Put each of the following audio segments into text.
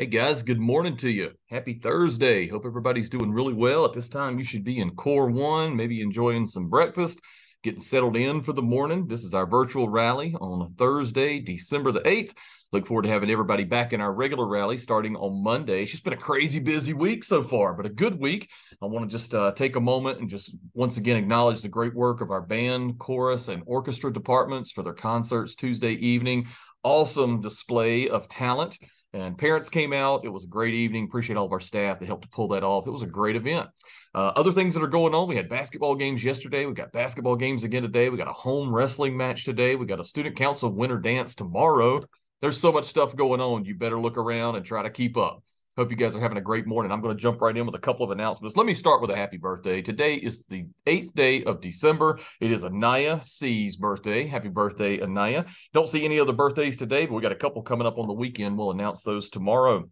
Hey guys, good morning to you. Happy Thursday. Hope everybody's doing really well. At this time, you should be in Core One, maybe enjoying some breakfast, getting settled in for the morning. This is our virtual rally on Thursday, December the 8th. Look forward to having everybody back in our regular rally starting on Monday. It's just been a crazy busy week so far, but a good week. I want to just take a moment and just once again acknowledge the great work of our band, chorus, and orchestra departments for their concerts Tuesday evening. Awesome display of talent. And parents came out. It was a great evening. Appreciate all of our staff that helped to pull that off. It was a great event. Other things that are going on, we had basketball games yesterday. We got basketball games again today. We got a home wrestling match today. We got a student council winter dance tomorrow. There's so much stuff going on. You better look around and try to keep up. Hope you guys are having a great morning. I'm going to jump right in with a couple of announcements. Let me start with a happy birthday. Today is the 8th day of December. It is Anaya C's birthday. Happy birthday, Anaya. Don't see any other birthdays today, but we got a couple coming up on the weekend. We'll announce those tomorrow.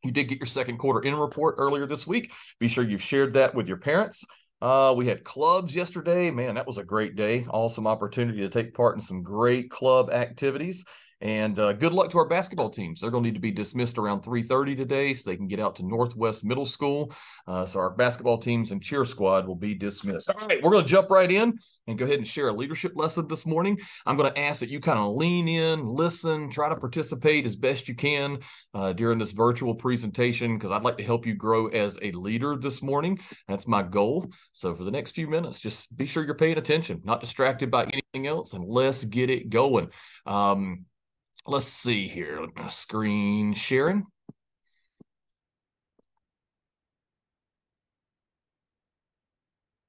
You did get your second quarter in report earlier this week. Be sure you've shared that with your parents. We had clubs yesterday. Man, that was a great day. Awesome opportunity to take part in some great club activities. And good luck to our basketball teams. They're going to need to be dismissed around 3:30 today so they can get out to Northwest Middle School. So our basketball teams and cheer squad will be dismissed. All right, we're going to jump right in and go ahead and share a leadership lesson this morning. I'm going to ask that you kind of lean in, listen, try to participate as best you can during this virtual presentation because I'd like to help you grow as a leader this morning. That's my goal. So for the next few minutes, just be sure you're paying attention, not distracted by anything else, and let's get it going. Let's see here. Screen sharing.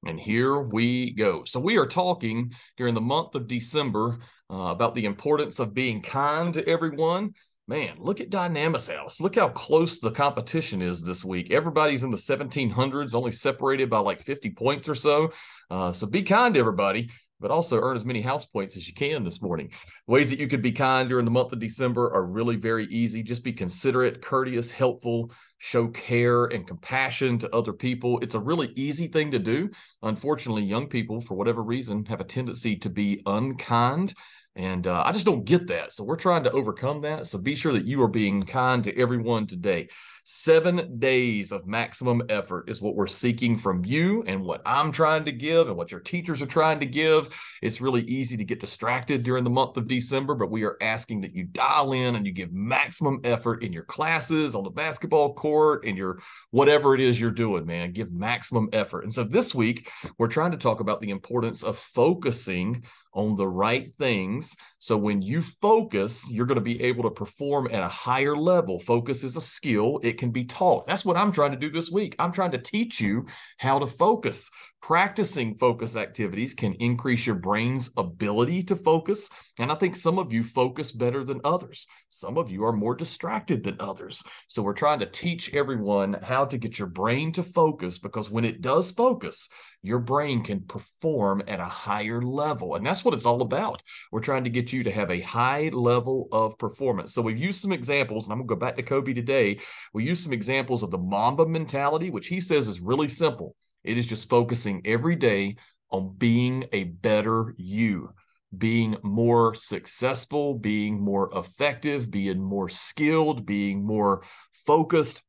And here we go. So we are talking during the month of December about the importance of being kind to everyone. Man, look at Dynamis House. Look how close the competition is this week. Everybody's in the 1700s, only separated by like 50 points or so. So be kind to everybody, but also earn as many house points as you can this morning. Ways that you could be kind during the month of December are really very easy. Just be considerate, courteous, helpful, show care and compassion to other people. It's a really easy thing to do. Unfortunately, young people, for whatever reason, have a tendency to be unkind. And I just don't get that. So we're trying to overcome that. So be sure that you are being kind to everyone today. 7 days of maximum effort is what we're seeking from you and what I'm trying to give and what your teachers are trying to give. It's really easy to get distracted during the month of December, but we are asking that you dial in and you give maximum effort in your classes, on the basketball court, in your whatever it is you're doing, man. Give maximum effort. And so this week, we're trying to talk about the importance of focusing on the right things. So when you focus, you're going to be able to perform at a higher level. Focus is a skill. It can be taught. That's what I'm trying to do this week. I'm trying to teach you how to focus. Practicing focus activities can increase your brain's ability to focus. And I think some of you focus better than others. Some of you are more distracted than others. So we're trying to teach everyone how to get your brain to focus, because when it does focus, your brain can perform at a higher level. And that's what it's all about. We're trying to get you to have a high level of performance. So we've used some examples, and I'm going to go back to Kobe today. We use some examples of the Mamba mentality, which he says is really simple. It is just focusing every day on being a better you, being more successful, being more effective, being more skilled, being more focused.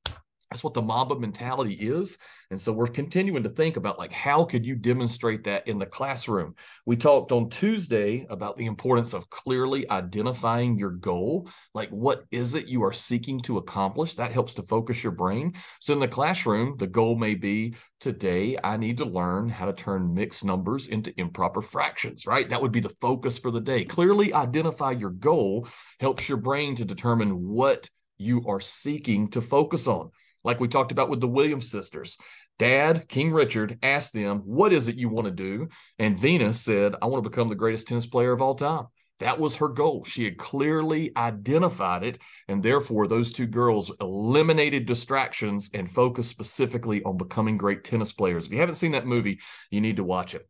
That's what the Mamba mentality is. And so we're continuing to think about, like, how could you demonstrate that in the classroom? We talked on Tuesday about the importance of clearly identifying your goal. Like, what is it you are seeking to accomplish? That helps to focus your brain. So in the classroom, the goal may be, today, I need to learn how to turn mixed numbers into improper fractions, right? That would be the focus for the day. Clearly identify your goal helps your brain to determine what you are seeking to focus on. Like we talked about with the Williams sisters. Dad, King Richard, asked them, what is it you want to do? And Venus said, I want to become the greatest tennis player of all time. That was her goal. She had clearly identified it, and therefore those two girls eliminated distractions and focused specifically on becoming great tennis players. If you haven't seen that movie, you need to watch it.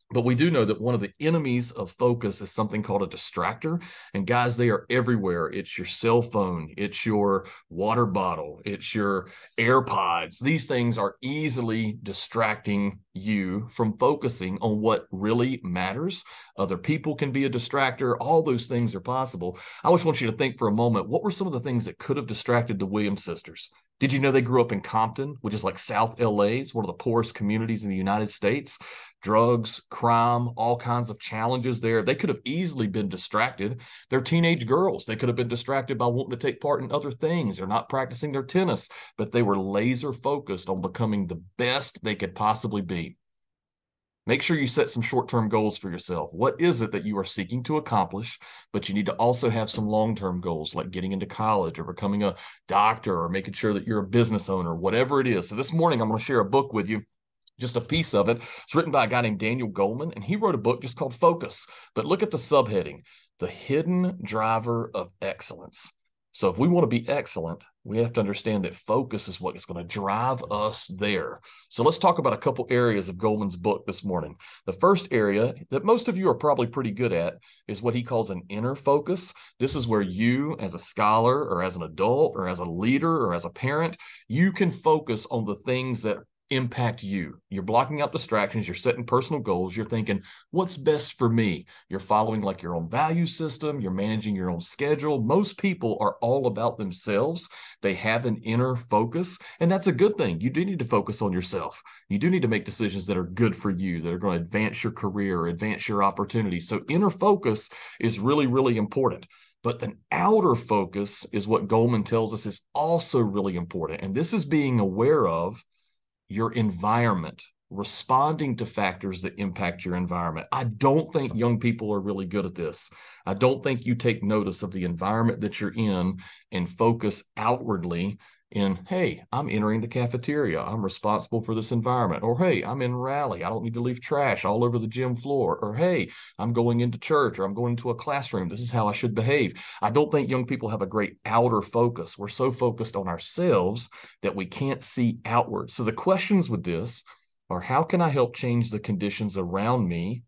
But we do know that one of the enemies of focus is something called a distractor. And guys, they are everywhere. It's your cell phone, it's your water bottle, it's your AirPods. These things are easily distracting you from focusing on what really matters. Other people can be a distractor. All those things are possible. I just want you to think for a moment, what were some of the things that could have distracted the Williams sisters? Did you know they grew up in Compton, which is like South LA? It's one of the poorest communities in the United States. Drugs, crime, all kinds of challenges there. They could have easily been distracted. They're teenage girls. They could have been distracted by wanting to take part in other things or not practicing their tennis, but they were laser focused on becoming the best they could possibly be. Make sure you set some short-term goals for yourself. What is it that you are seeking to accomplish? But you need to also have some long-term goals, like getting into college or becoming a doctor or making sure that you're a business owner, whatever it is. So this morning, I'm going to share a book with you, just a piece of it. It's written by a guy named Daniel Goleman, and he wrote a book just called Focus. But look at the subheading, The Hidden Driver of Excellence. So if we want to be excellent, we have to understand that focus is what is going to drive us there. So let's talk about a couple areas of Goleman's book this morning. The first area that most of you are probably pretty good at is what he calls an inner focus. This is where you, as a scholar or as an adult or as a leader or as a parent, you can focus on the things that impact you. You're blocking out distractions. You're setting personal goals. You're thinking, what's best for me? You're following like your own value system. You're managing your own schedule. Most people are all about themselves. They have an inner focus, and that's a good thing. You do need to focus on yourself. You do need to make decisions that are good for you, that are going to advance your career, advance your opportunities. So inner focus is really, really important. But an outer focus is what Goleman tells us is also really important. And this is being aware of your environment, responding to factors that impact your environment. I don't think young people are really good at this. I don't think you take notice of the environment that you're in and focus outwardly in, hey, I'm entering the cafeteria. I'm responsible for this environment. Or, hey, I'm in rally. I don't need to leave trash all over the gym floor. Or, hey, I'm going into church or I'm going into a classroom. This is how I should behave. I don't think young people have a great outer focus. We're so focused on ourselves that we can't see outward. So the questions with this are, how can I help change the conditions around me?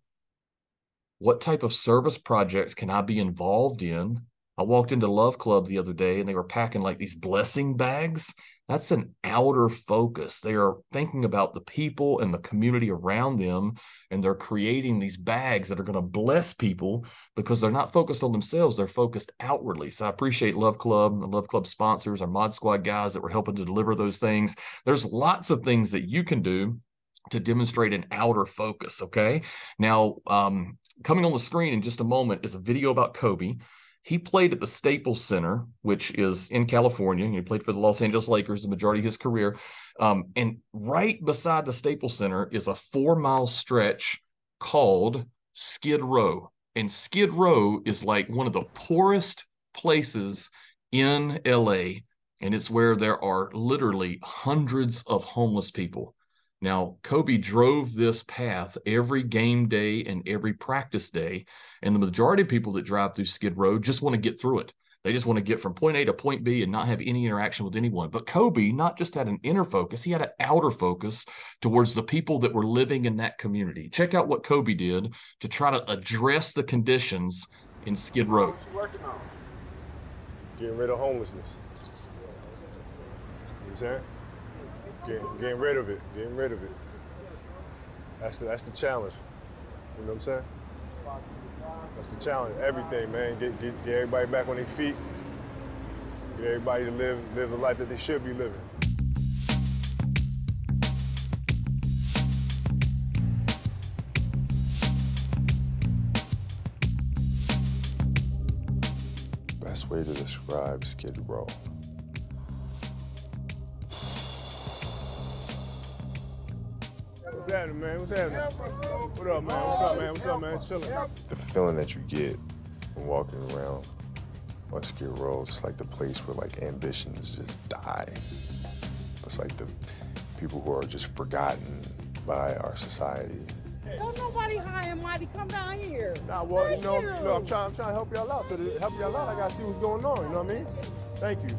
What type of service projects can I be involved in? I walked into Love Club the other day and they were packing like these blessing bags. That's an outer focus. They are thinking about the people and the community around them, and they're creating these bags that are going to bless people because they're not focused on themselves. They're focused outwardly. So I appreciate Love Club, the Love Club sponsors, our Mod Squad guys that were helping to deliver those things. There's lots of things that you can do to demonstrate an outer focus, okay? Now, coming on the screen in just a moment is a video about Kobe. He played at the Staples Center, which is in California. He played for the Los Angeles Lakers the majority of his career. And right beside the Staples Center is a 4-mile stretch called Skid Row. And Skid Row is like one of the poorest places in LA. And it's where there are literally hundreds of homeless people. Now, Kobe drove this path every game day and every practice day, and the majority of people that drive through Skid Row just want to get through it. They just want to get from point A to point B and not have any interaction with anyone. But Kobe not just had an inner focus, he had an outer focus towards the people that were living in that community. Check out what Kobe did to try to address the conditions in Skid Row. What you working on? Getting rid of homelessness. You know what I'm saying? Getting rid of it. Getting rid of it. That's the challenge. You know what I'm saying? That's the challenge. Everything, man. Get everybody back on their feet. Get everybody to live the life that they should be living. Best way to describe Skid Row. What's happening, man? What's happening? What up, man? What's up, man? What's up, man? Chilling. The feeling that you get when walking around on Skid Row, it's like the place where like ambitions just die. It's like the people who are just forgotten by our society. Don't nobody high and mighty come down here. Nah, well, you know, I'm trying to help y'all out. So to help y'all out, I gotta see what's going on. You know what I mean? Thank you.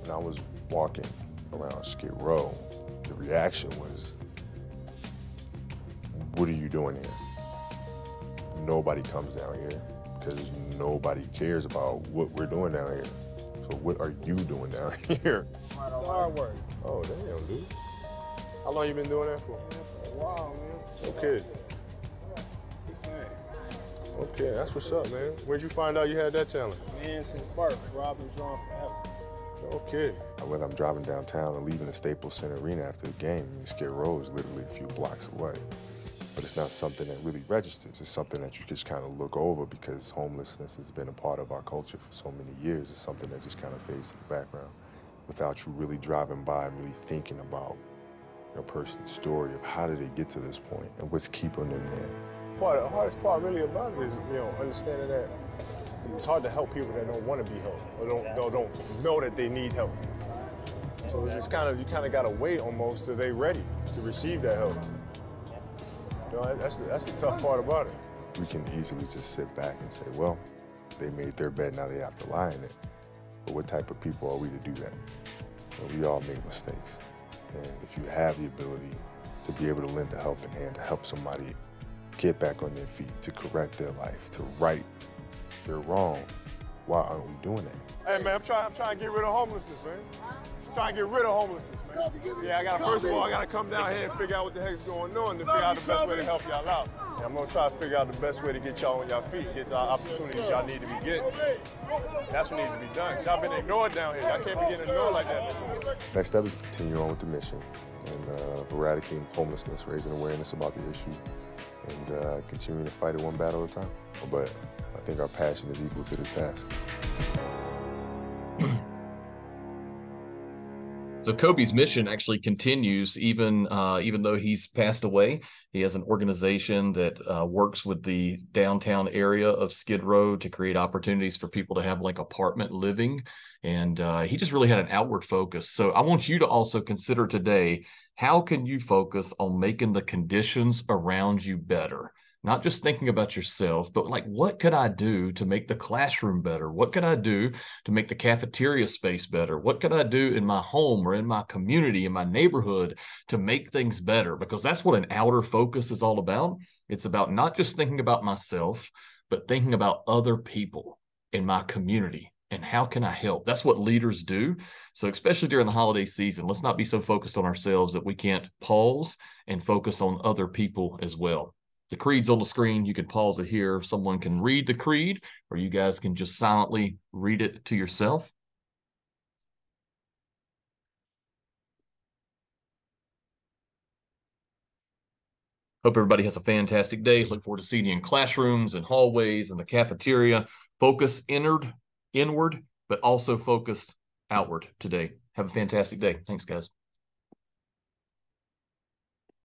When I was walking around Skid Row, the reaction was, what are you doing here? nobody comes down here because nobody cares about what we're doing down here. So what are you doing down here? Hard work. Oh, damn, dude. How long you been doing that for? A while, man. Okay. Okay, that's what's up, man. Where'd you find out you had that talent? Man, since birth, bro, I've been drawing forever. Okay. When I'm driving downtown and leaving the Staples Center Arena after the game, Skid Row is literally a few blocks away. But it's not something that really registers. It's something that you just kind of look over because homelessness has been a part of our culture for so many years. It's something that just kind of fades to the background without you really driving by and really thinking about a person's story of how did they get to this point and what's keeping them there. The hardest part really about it is, understanding that it's hard to help people that don't want to be helped or don't know that they need help. So it's just you kind of got to wait almost till they're ready to receive that help. That's the tough part about it. We can easily just sit back and say, well, they made their bed, now they have to lie in it. But what type of people are we to do that? We all make mistakes. And if you have the ability to be able to lend a helping hand, to help somebody get back on their feet, to correct their life, to right their wrong, why aren't we doing that? Hey, man, I'm trying to get rid of homelessness, man. I'm trying to get rid of homelessness, man. Yeah, first of all, I got to come down here and figure out what the heck's going on to figure out the best way to help y'all out. And I'm going to try to figure out the best way to get y'all on your feet, get the opportunities y'all need to be getting. That's what needs to be done. Y'all been ignored down here. Y'all can't be getting ignored like that anymore. Next step is to continue on with the mission and eradicating homelessness, raising awareness about the issue, and continuing to fight it one battle at a time. But I think our passion is equal to the task. So Kobe's mission actually continues even though he's passed away. He has an organization that works with the downtown area of Skid Row to create opportunities for people to have like apartment living. And he just really had an outward focus. So I want you to also consider today, how can you focus on making the conditions around you better? Not just thinking about yourself, but like, what could I do to make the classroom better? What could I do to make the cafeteria space better? What could I do in my home or in my community, in my neighborhood to make things better? Because that's what an outer focus is all about. It's about not just thinking about myself, but thinking about other people in my community and how can I help? That's what leaders do. So especially during the holiday season, let's not be so focused on ourselves that we can't pause and focus on other people as well. The creed's on the screen. You can pause it here. Someone can read the creed, or you guys can just silently read it to yourself. Hope everybody has a fantastic day. Look forward to seeing you in classrooms and hallways and the cafeteria. Focus inward, but also focused outward today. Have a fantastic day. Thanks, guys.